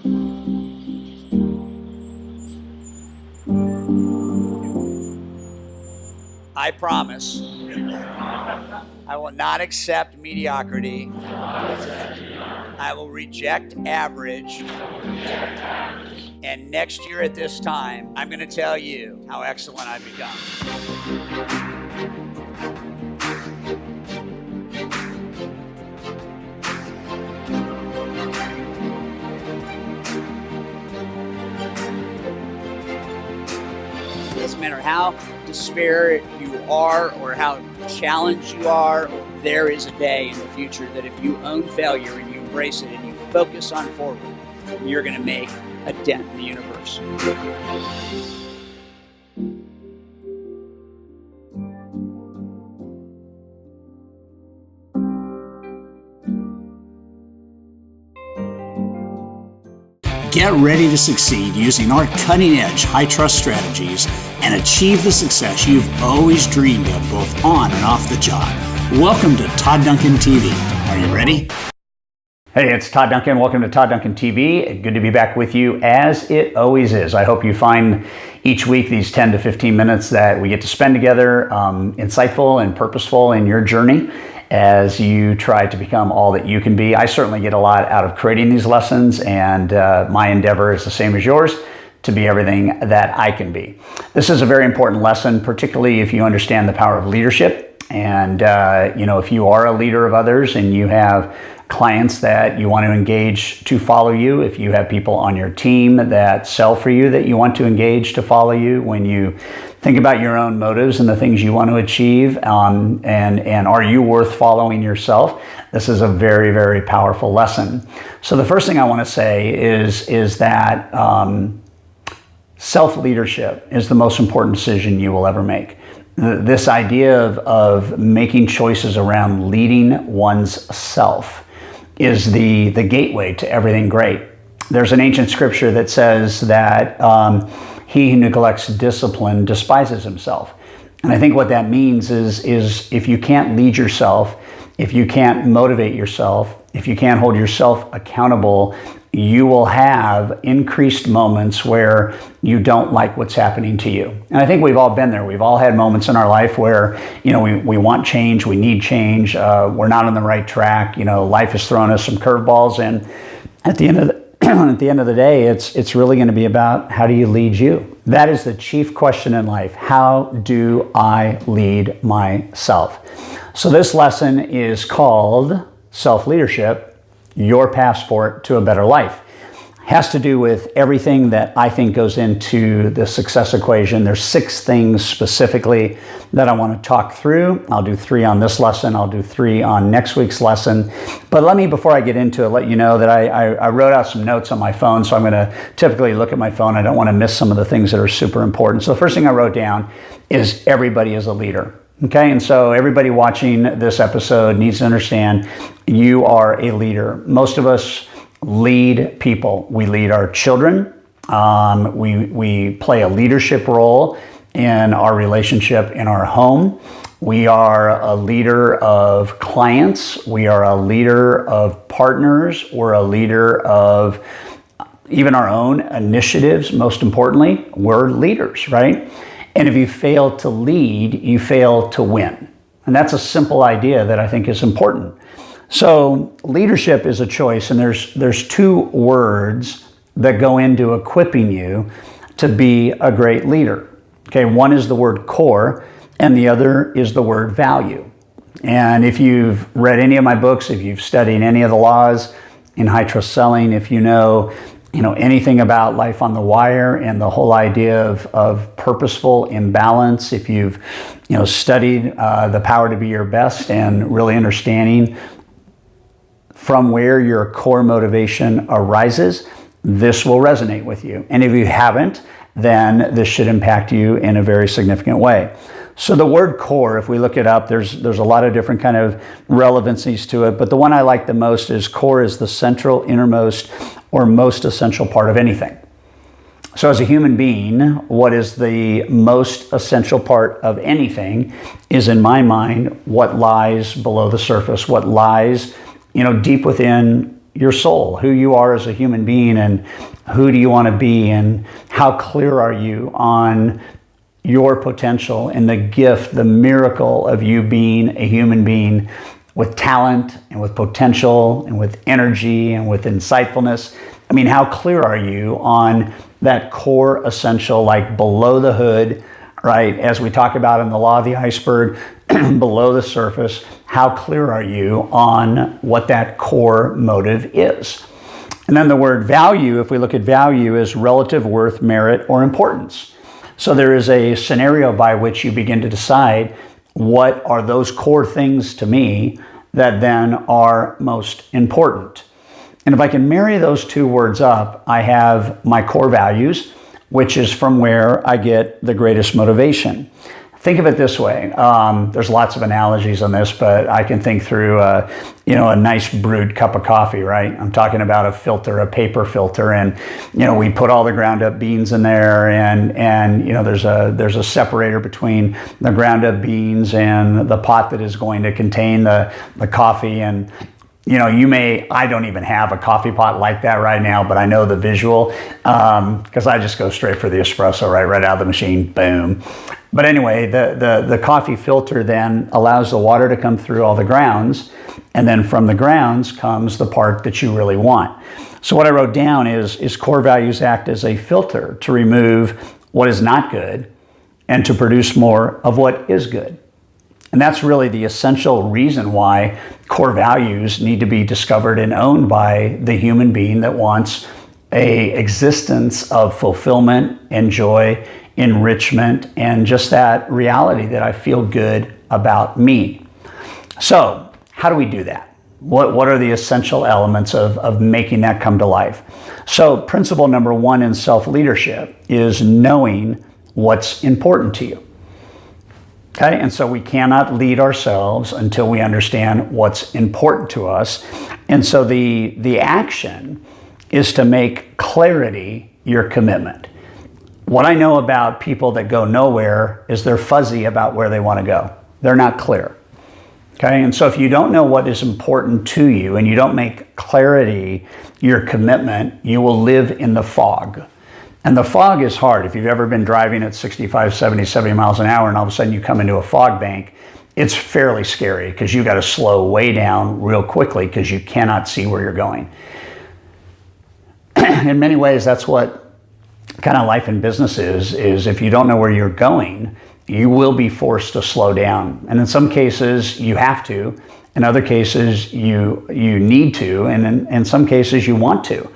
I promise I will not accept mediocrity. I will reject average. And next year at this time, I'm going to tell you how excellent I've become. It doesn't matter how despair you are or how challenged you are, there is a day in the future that if you own failure and you embrace it and you focus on forward, you're going to make a dent in the universe. Get ready to succeed using our cutting-edge, high-trust strategies and achieve the success you've always dreamed of, both on and off the job. Welcome to Todd Duncan TV. Are you ready? Hey, it's Todd Duncan. Welcome to Todd Duncan TV. Good to be back with you, as it always is. I hope you find each week these 10 to 15 minutes that we get to spend together insightful and purposeful in your journey as you try to become all that you can be. I certainly get a lot out of creating these lessons, and my endeavor is the same as yours, to be everything that I can be. This is a very important lesson, particularly if you understand the power of leadership. And if you are a leader of others and you have clients that you want to engage to follow you, if you have people on your team that sell for you that you want to engage to follow you, when you think about your own motives and the things you want to achieve, and are you worth following yourself, this is a very, very powerful lesson. So the first thing I want to say is that self-leadership is the most important decision you will ever make. This idea of making choices around leading one's self is the gateway to everything great. There's an ancient scripture that says that he who neglects discipline despises himself. And I think what that means is if you can't lead yourself, if you can't motivate yourself, if you can't hold yourself accountable, you will have increased moments where you don't like what's happening to you. And I think we've all been there. We've all had moments in our life where, we want change, we need change, we're not on the right track, life has thrown us some curveballs, and at the end of the day, it's really going to be about how do you lead you? That is the chief question in life. How do I lead myself? So this lesson is called Self-Leadership, Your Passport to a Better Life. Has to do with everything that I think goes into the success equation. There's 6 things specifically that I want to talk through. I'll do 3 on this lesson. I'll do 3 on next week's lesson. But let me, before I get into it, let you know that I wrote out some notes on my phone, so I'm going to typically look at my phone. I don't want to miss some of the things that are super important. So the first thing I wrote down is everybody is a leader. Okay, and so everybody watching this episode needs to understand you are a leader. Most of us lead people. We lead our children. We play a leadership role in our relationship in our home. We are a leader of clients. We are a leader of partners. We're a leader of even our own initiatives. Most importantly, we're leaders, right? And if you fail to lead, you fail to win. And that's a simple idea that I think is important. So leadership is a choice, and there's 2 words that go into equipping you to be a great leader. Okay, one is the word core, and the other is the word value. And if you've read any of my books, if you've studied any of the laws in high trust selling, if you know anything about Life on the Wire and the whole idea of purposeful imbalance, if you've studied the power to be your best and really understanding from where your core motivation arises, this will resonate with you. And if you haven't, then this should impact you in a very significant way. So the word core, if we look it up, there's a lot of different kind of relevancies to it, but the one I like the most is core is the central, innermost, or most essential part of anything. So as a human being, what is the most essential part of anything is, in my mind, what lies below the surface, what lies deep within your soul, who you are as a human being, and who do you want to be, and how clear are you on your potential and the gift, the miracle of you being a human being with talent and with potential and with energy and with insightfulness. I mean, how clear are you on that core essential, like below the hood, right? As we talk about in the law of the iceberg, below the surface, how clear are you on what that core motive is? And then the word value, if we look at value, is relative worth, merit, or importance. So there is a scenario by which you begin to decide what are those core things to me that then are most important. And if I can marry those two words up, I have my core values, which is from where I get the greatest motivation. Think of it this way. There's lots of analogies on this, but I can think through, a nice brewed cup of coffee, right? I'm talking about a filter, a paper filter, and we put all the ground up beans in there, and there's a separator between the ground up beans and the pot that is going to contain the coffee. And I don't even have a coffee pot like that right now, but I know the visual because I just go straight for the espresso, right out of the machine, boom. But anyway, the coffee filter then allows the water to come through all the grounds, and then from the grounds comes the part that you really want. So what I wrote down is core values act as a filter to remove what is not good and to produce more of what is good. And that's really the essential reason why core values need to be discovered and owned by the human being that wants an existence of fulfillment and joy, enrichment, and just that reality that I feel good about me. So how do we do that? What are the essential elements of making that come to life? So principle number one in self-leadership is knowing what's important to you. Okay, and so we cannot lead ourselves until we understand what's important to us. And so the action is to make clarity your commitment. What I know about people that go nowhere is they're fuzzy about where they want to go. They're not clear. Okay, and so if you don't know what is important to you and you don't make clarity your commitment, you will live in the fog. And the fog is hard. If you've ever been driving at 65, 70 miles an hour and all of a sudden you come into a fog bank, it's fairly scary because you got to slow way down real quickly because you cannot see where you're going. In many ways, that's what kind of life in business is if you don't know where you're going, you will be forced to slow down. And in some cases, you have to. In other cases, you need to. And in some cases, you want to.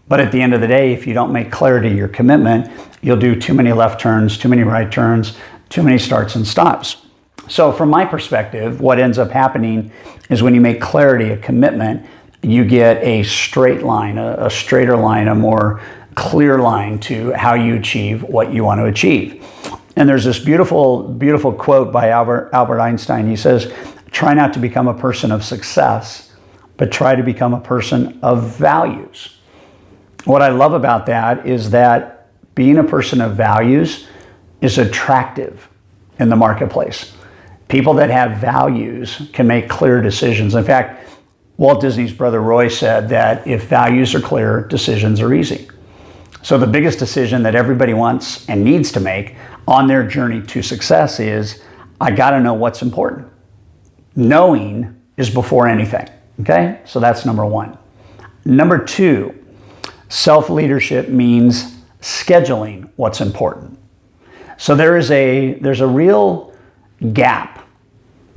But at the end of the day, if you don't make clarity your commitment, you'll do too many left turns, too many right turns, too many starts and stops. So from my perspective, what ends up happening is when you make clarity a commitment, you get a straight line, a straighter line, a more clear line to how you achieve what you want to achieve. And there's this beautiful, beautiful quote by Albert Einstein. He says, "Try not to become a person of success, but try to become a person of values." What I love about that is that being a person of values is attractive in the marketplace. People that have values can make clear decisions. In fact, Walt Disney's brother Roy said that if values are clear, decisions are easy. So the biggest decision that everybody wants and needs to make on their journey to success is, I got to know what's important. Knowing is before anything. Okay? So that's number one. Number two, self-leadership means scheduling what's important. So there's a real gap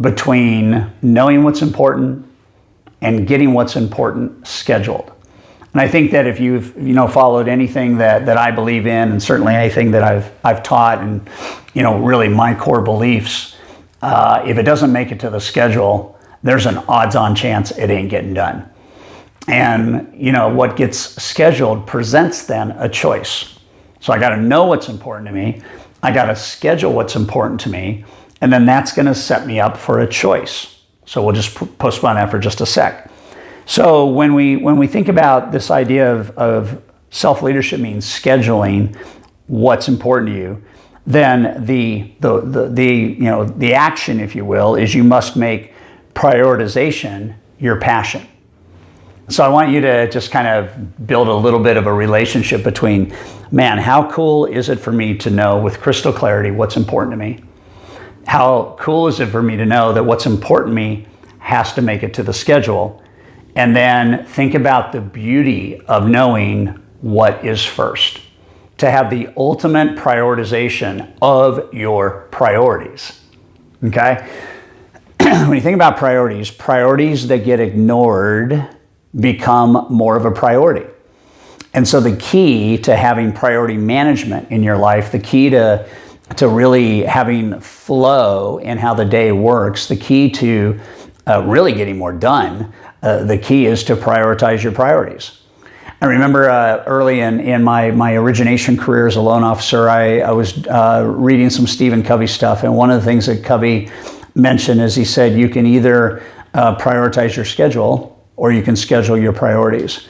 between knowing what's important and getting what's important scheduled. And I think that if you've followed anything that I believe in, and certainly anything that I've taught, and really my core beliefs, if it doesn't make it to the schedule, there's an odds-on chance it ain't getting done. And what gets scheduled presents then a choice. So I got to know what's important to me. I got to schedule what's important to me, and then that's going to set me up for a choice. So we'll just postpone that for just a sec. So when we think about this idea of self-leadership means scheduling what's important to you, then the action, if you will, is you must make prioritization your passion. So I want you to just kind of build a little bit of a relationship between, man, how cool is it for me to know with crystal clarity what's important to me? How cool is it for me to know that what's important to me has to make it to the schedule? And then think about the beauty of knowing what is first. To have the ultimate prioritization of your priorities. Okay? When you think about priorities, priorities that get ignored become more of a priority. And so the key to having priority management in your life, the key to really having flow in how the day works, the key to really getting more done, the key is to prioritize your priorities. I remember early in my origination career as a loan officer, I was reading some Stephen Covey stuff, and one of the things that Covey mentioned is he said, you can either prioritize your schedule or you can schedule your priorities.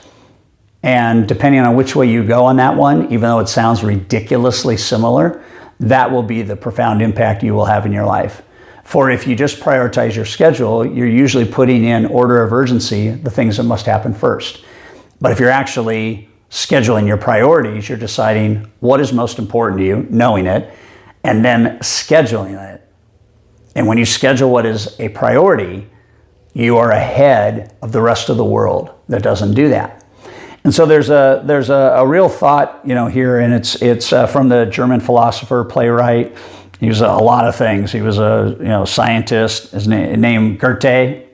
And depending on which way you go on that one, even though it sounds ridiculously similar, that will be the profound impact you will have in your life. For if you just prioritize your schedule, you're usually putting in order of urgency the things that must happen first. But if you're actually scheduling your priorities, you're deciding what is most important to you, knowing it, and then scheduling it. And when you schedule what is a priority, you are ahead of the rest of the world that doesn't do that. And so there's a real thought, here, and it's from the German philosopher, playwright. He was a lot of things. He was a scientist. His name Goethe.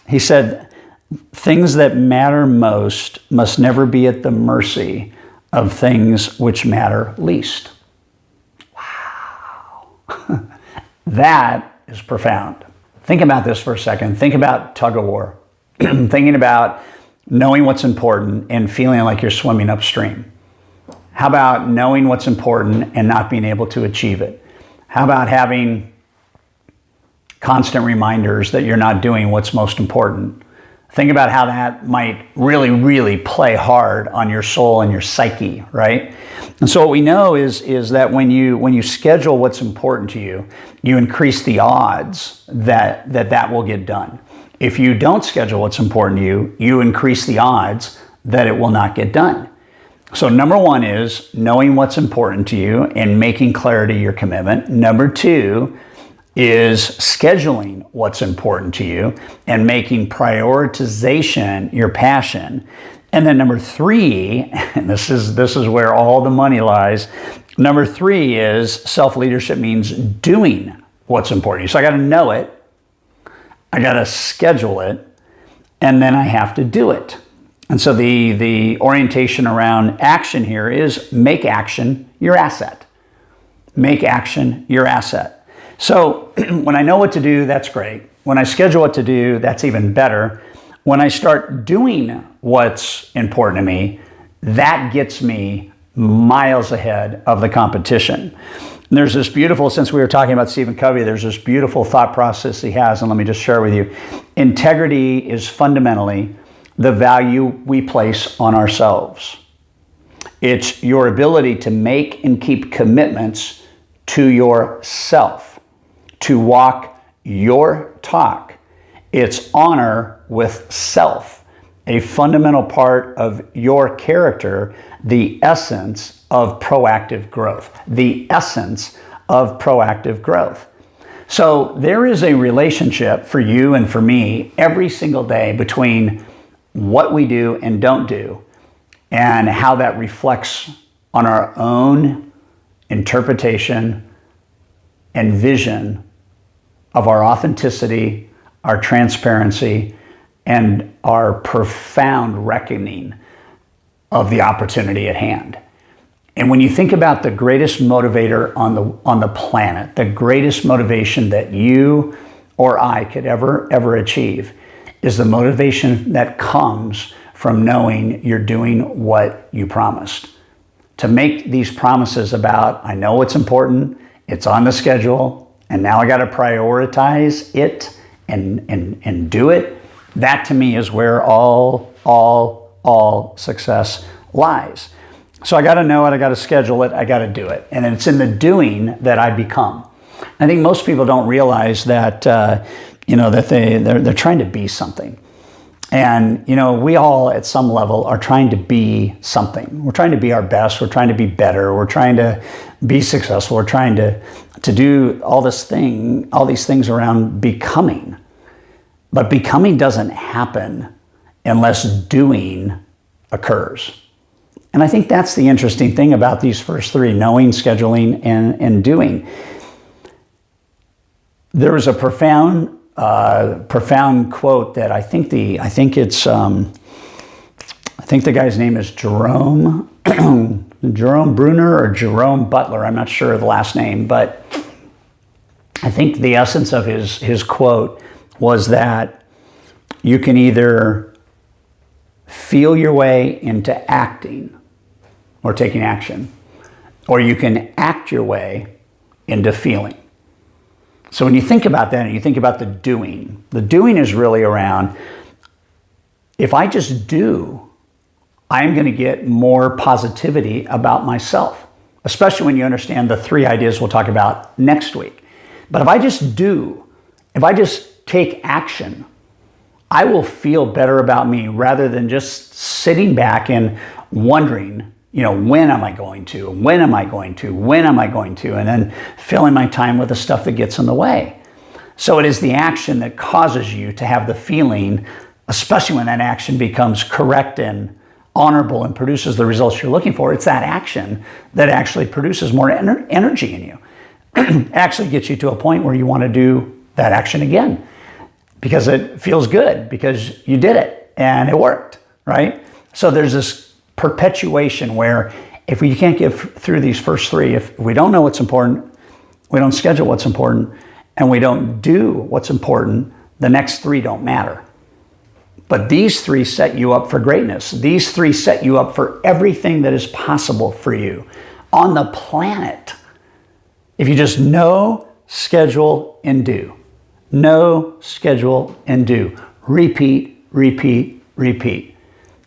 He said, things that matter most must never be at the mercy of things which matter least. Wow. That is profound. Think about this for a second. Think about tug of war. Thinking about knowing what's important and feeling like you're swimming upstream. How about knowing what's important and not being able to achieve it? How about having constant reminders that you're not doing what's most important? Think about how that might really, really play hard on your soul and your psyche, right? And so what we know is that when you schedule what's important to you, you increase the odds that will get done. If you don't schedule what's important to you, you increase the odds that it will not get done. So number one is knowing what's important to you and making clarity your commitment. Number two is scheduling what's important to you and making prioritization your passion. And then number three, and this is where all the money lies. Number three is self-leadership means doing what's important to you. So I got to know it, I got to schedule it, and then I have to do it. And so the orientation around action here is make action your asset. Make action your asset. So when I know what to do, that's great. When I schedule what to do, that's even better. When I start doing what's important to me, that gets me miles ahead of the competition. And there's this beautiful, since we were talking about Stephen Covey, there's this beautiful thought process he has, and let me just share with you. Integrity is fundamentally the value we place on ourselves. It's your ability to make and keep commitments to yourself, to walk your talk. It's honor with self, a fundamental part of your character, the essence of proactive growth. The essence of proactive growth. So there is a relationship for you and for me every single day between what we do and don't do and how that reflects on our own interpretation and vision of our authenticity, our transparency, and our profound reckoning of the opportunity at hand. And when you think about the greatest motivator on the planet, the greatest motivation that you or I could ever achieve is the motivation that comes from knowing you're doing what you promised. To make these promises about, I know what's important, it's on the schedule, and now I got to prioritize it and do it. That to me is where all success lies. So I got to know it, I got to schedule it, I got to do it. And it's in the doing that I become. I think most people don't realize that, that they're trying to be something. And, we all at some level are trying to be something. We're trying to be our best. We're trying to be better. We're trying to be successful. We're trying to do all these things around becoming. But becoming doesn't happen unless doing occurs. And I think that's the interesting thing about these first three: knowing, scheduling, and doing. There was a profound quote that I think the guy's name is Jerome Bruner or Jerome Butler. I'm not sure of the last name, but I think the essence of his quote was that you can either feel your way into acting or taking action, or you can act your way into feeling. So when you think about that and you think about the doing is really around, if I just do, I'm going to get more positivity about myself, especially when you understand the 3 ideas we'll talk about next week. But if I just do, if I just take action, I will feel better about me rather than just sitting back and wondering, when am I going to? When am I going to? When am I going to? And then filling my time with the stuff that gets in the way. So it is the action that causes you to have the feeling, especially when that action becomes correct and honorable and produces the results you're looking for. It's that action that actually produces more energy in you. Actually gets you to a point where you want to do that action again because it feels good, because you did it and it worked, right? So there's this perpetuation where if we can't get through these first 3, if we don't know what's important, we don't schedule what's important, and we don't do what's important, the next 3 don't matter. But these 3 set you up for greatness. These 3 set you up for everything that is possible for you on the planet. If you just know, schedule, and do. Know, schedule, and do. Repeat, repeat, repeat.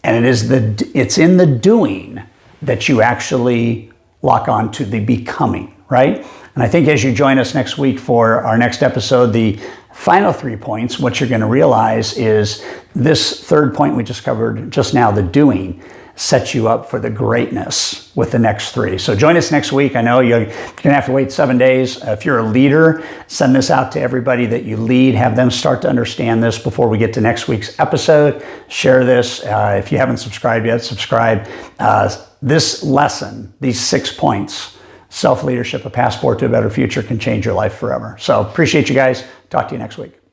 And it's in the doing that you actually lock on to the becoming, right? And I think as you join us next week for our next episode, the final 3 points, what you're going to realize is this 3rd point we just covered just now, the doing, sets you up for the greatness with the next 3. So join us next week. I know you're going to have to wait 7 days. If you're a leader, send this out to everybody that you lead. Have them start to understand this before we get to next week's episode. Share this. If you haven't subscribed yet, subscribe. This lesson, these 6 points, self-leadership, a passport to a better future, can change your life forever. So appreciate you guys. Talk to you next week.